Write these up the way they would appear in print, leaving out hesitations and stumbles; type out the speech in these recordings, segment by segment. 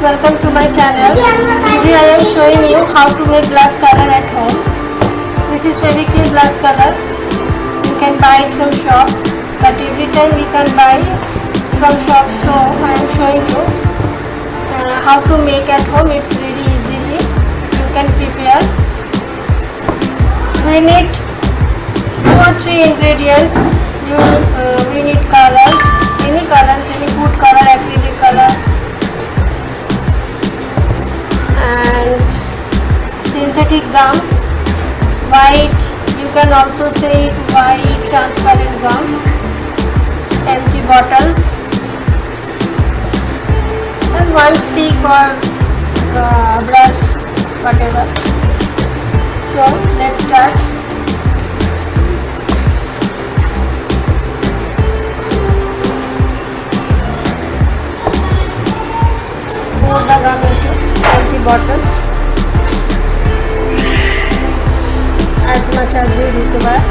welcome to my channel. Today I am showing you how to make glass color at home. This is Fevicryl glass color. You can buy it from shop, but every time we can buy from shop, so I am showing you how to make at home. It's very easily you can prepare. We need 2 or 3 ingredients. We need colors, any food color, acrylic color, and synthetic gum, white, you can also say it white transparent gum, empty bottles, and 1 stick or brush, whatever. So let's start. Pour the gum into empty bottle as much as you require.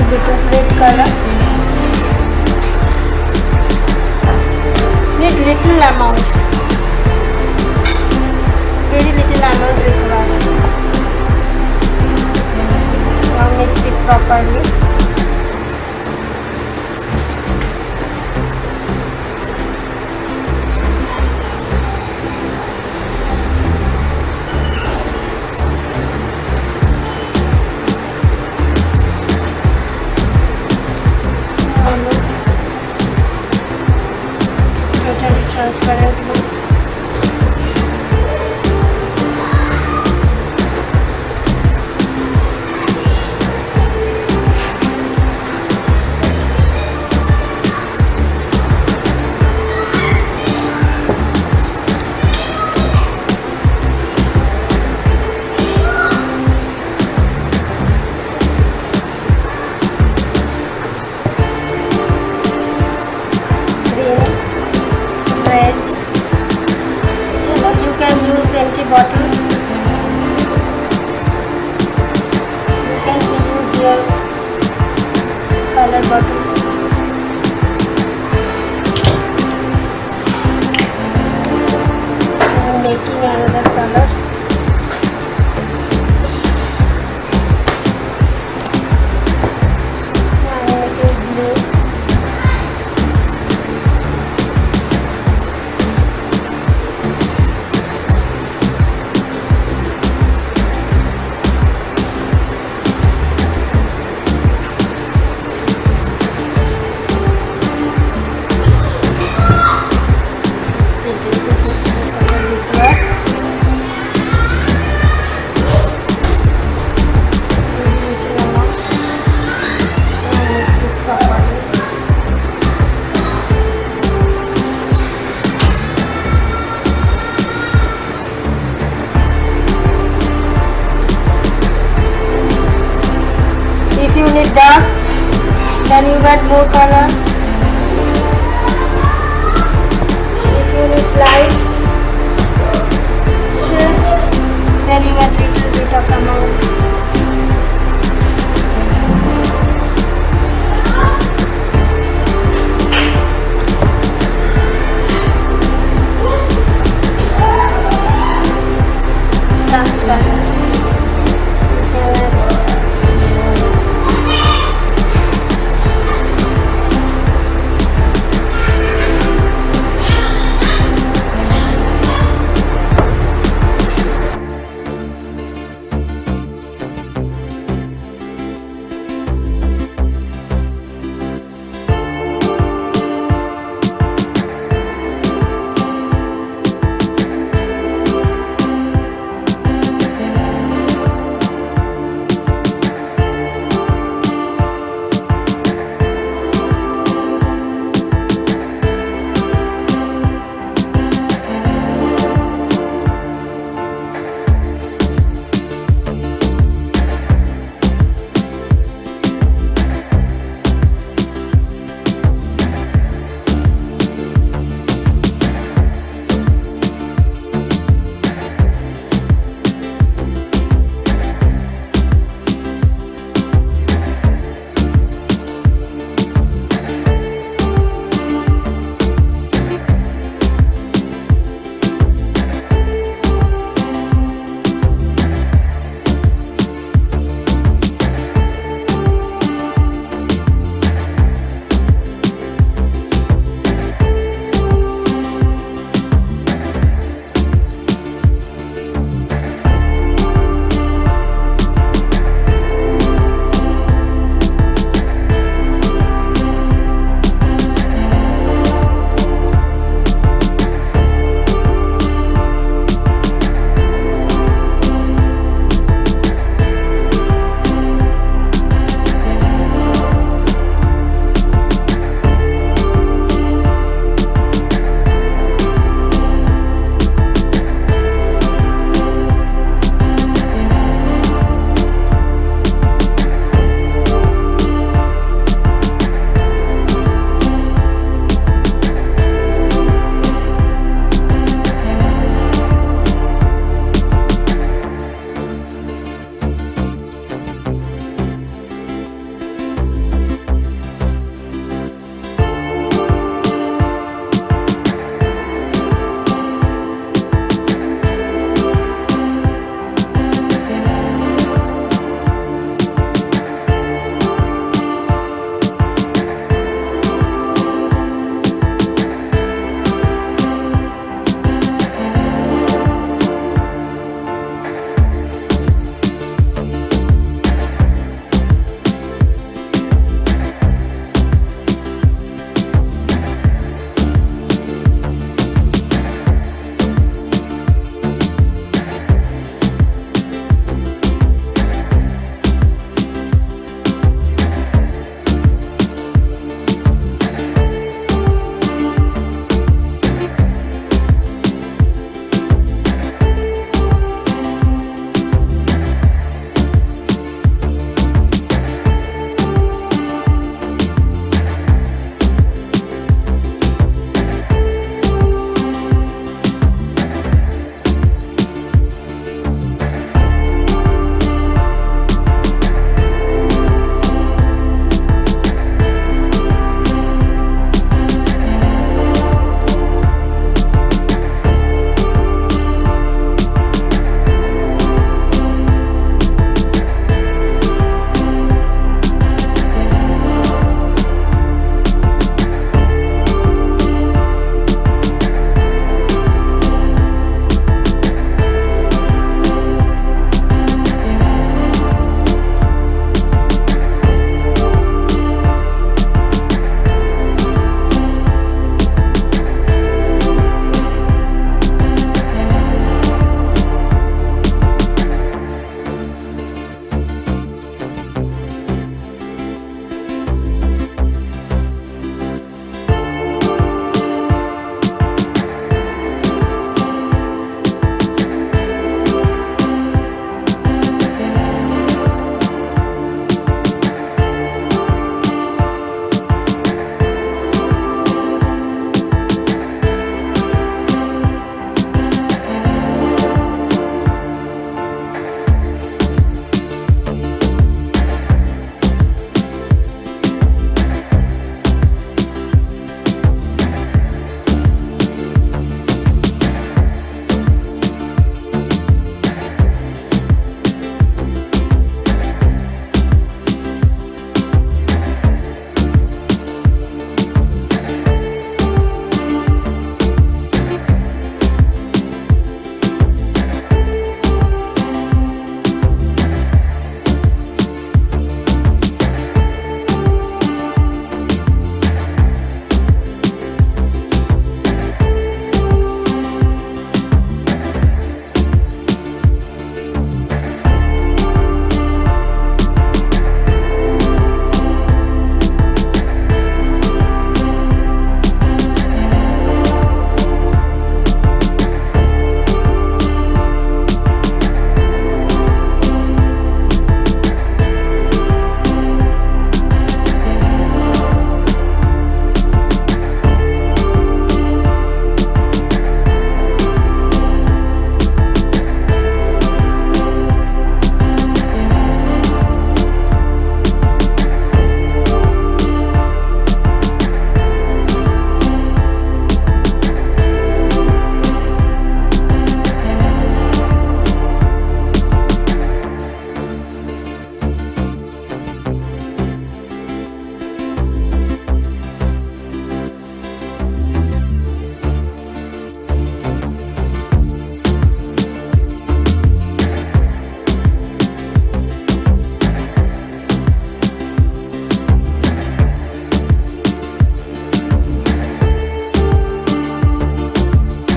Bit of red color. Need little amount, very little amount required. Now mix it properly. Totally transparent look. You can use empty bottles. You can reuse your color bottles. I am making another color. I am making blue. If you need dark, then you add more color. If you need light,